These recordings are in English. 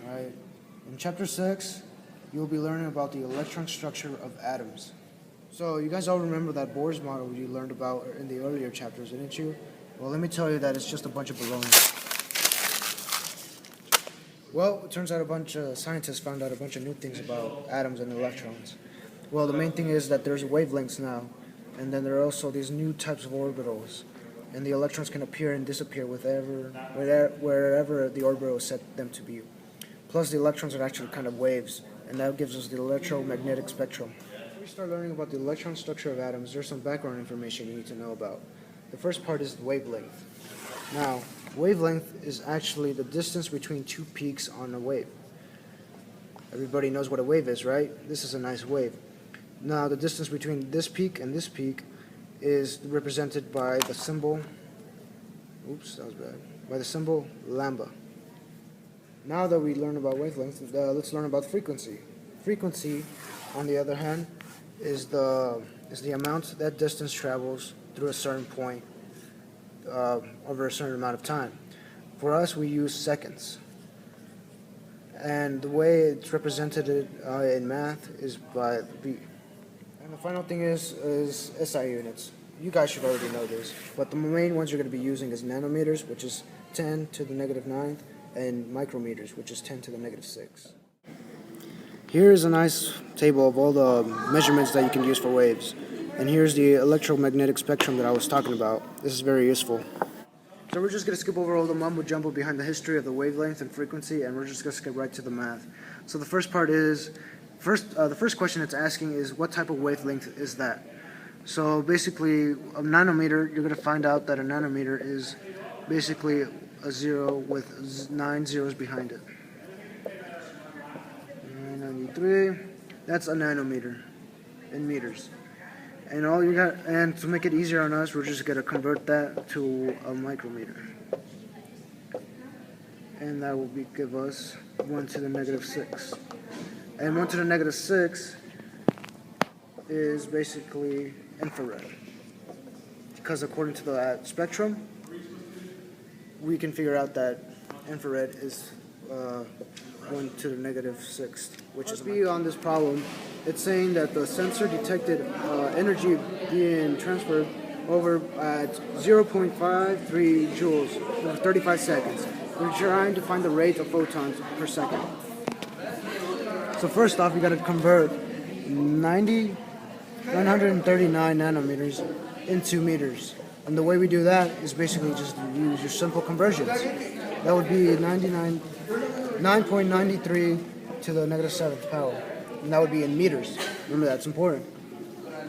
Alright, in chapter 6, you'll be learning about the electron structure of atoms. So, you guys all remember that Bohr's model you learned about in the earlier chapters, didn't you? Well, let me tell you that it's just a bunch of baloney. Well, it turns out a bunch of scientists found out a bunch of new things about atoms and electrons. Well, the main thing is that there's wavelengths now, and then there are also these new types of orbitals. And the electrons can appear and disappear wherever the orbital is set them to be. Plus, the electrons are actually kind of waves, and that gives us the electromagnetic spectrum. Before we start learning about the electron structure of atoms, there's some background information you need to know about. The first part is wavelength. Now, wavelength is actually the distance between two peaks on a wave. Everybody knows what a wave is, right? This is a nice wave. Now, the distance between this peak and this peak is represented by the symbol, by the symbol lambda. Now that we learn about wavelength, let's learn about frequency. Frequency, on the other hand, is the amount that distance travels through a certain point over a certain amount of time. For us, we use seconds. And the way it's represented in math is by beat. And the final thing is SI units. You guys should already know this, but the main ones you're going to be using is nanometers, which is 10 to the negative 9th, and micrometers, which is 10 to the negative 6. Here is a nice table of all the measurements that you can use for waves. And here's the electromagnetic spectrum that I was talking about. This is very useful. So we're just going to skip over all the mumbo jumbo behind the history of the wavelength and frequency, and we're just going to skip right to the math. So the first part is, the first question it's asking is, what type of wavelength is that? So basically, a nanometer, you're going to find out that a nanometer is basically a 0 with 9 zeros behind it. 993, that's a nanometer in meters. And and to make it easier on us, we're just going to convert that to a micrometer. And that will give us 1 to the negative 6. And 1 to the negative 6 is basically infrared. Because according to the spectrum, we can figure out that infrared is 1 to the negative 6th, which is on this problem. It's saying that the sensor detected energy being transferred over at 0.53 joules over 35 seconds. We're trying to find the rate of photons per second. So first off, we got to convert 939 nanometers into meters. And the way we do that is basically just use your simple conversions. That would be 9.93 to the negative 7th power. And that would be in meters. Remember, that's important.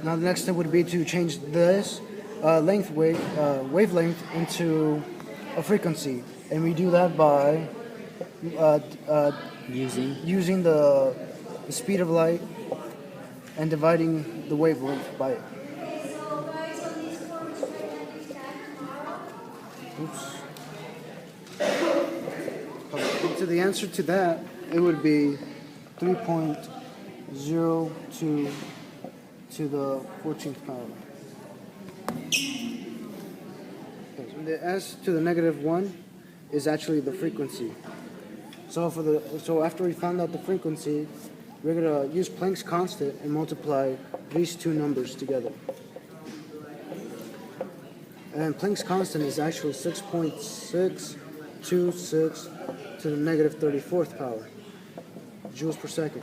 Now the next step would be to change this wavelength into a frequency. And we do that by using the speed of light and dividing the wavelength by it. So the answer to that, it would be 3.02 to the 14th power. Okay, so the S to the negative 1 is actually the frequency. So after we found out the frequency, we're going to use Planck's constant and multiply these two numbers together. And Planck's constant is actually 6.626 to the negative 34th power joules per second.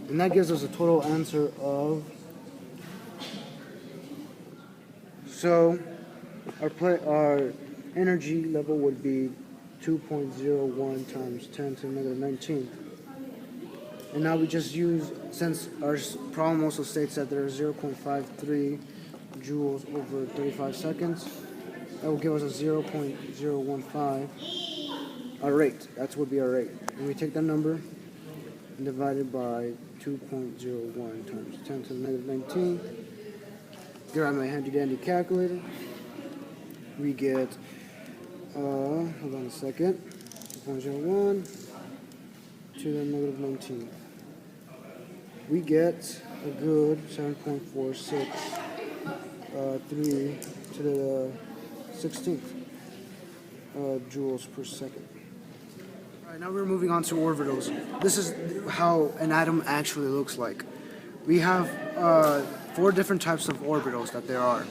And that gives us a total answer of, so our energy level would be 2.01 times 10 to the negative 19. And now we just use, since our problem also states that there are 0.53 joules over 35 seconds, that will give us a 0.015, our rate. That would be our rate. And we take that number and divide it by 2.01 times 10 to the negative 19. Grab my handy dandy calculator. We get, hold on a second, 2.01 to the negative 19. We get a good 7.463 to the 16th joules per second. Alright, now we're moving on to orbitals. This is how an atom actually looks like. We have 4 different types of orbitals that there are.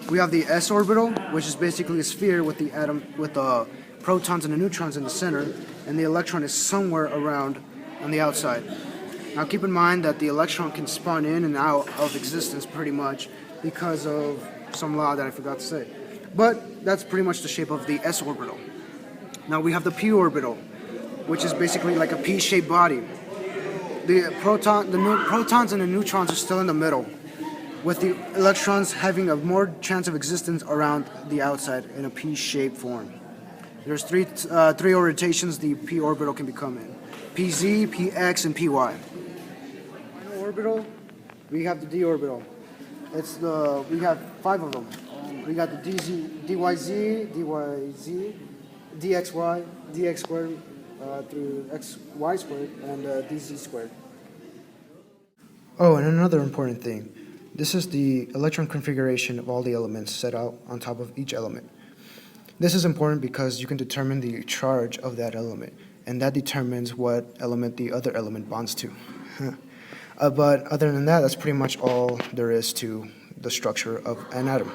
We have the s orbital, which is basically a sphere with the atom with the protons and the neutrons in the center, and the electron is somewhere around on the outside. Now keep in mind that the electron can spawn in and out of existence pretty much because of some law that I forgot to say. But that's pretty much the shape of the s orbital. Now we have the p orbital, which is basically like a p-shaped body. The protons and the neutrons are still in the middle, with the electrons having a more chance of existence around the outside in a p-shaped form. There's three orientations the p orbital can become in: pz, px, and py. Final orbital, we have the d orbital. We have 5 of them. We got the dyz, dxy, dx squared through xy squared, and dz squared. Oh, and another important thing. This is the electron configuration of all the elements set out on top of each element. This is important because you can determine the charge of that element, and that determines what element the other element bonds to. But other than that, that's pretty much all there is to the structure of an atom.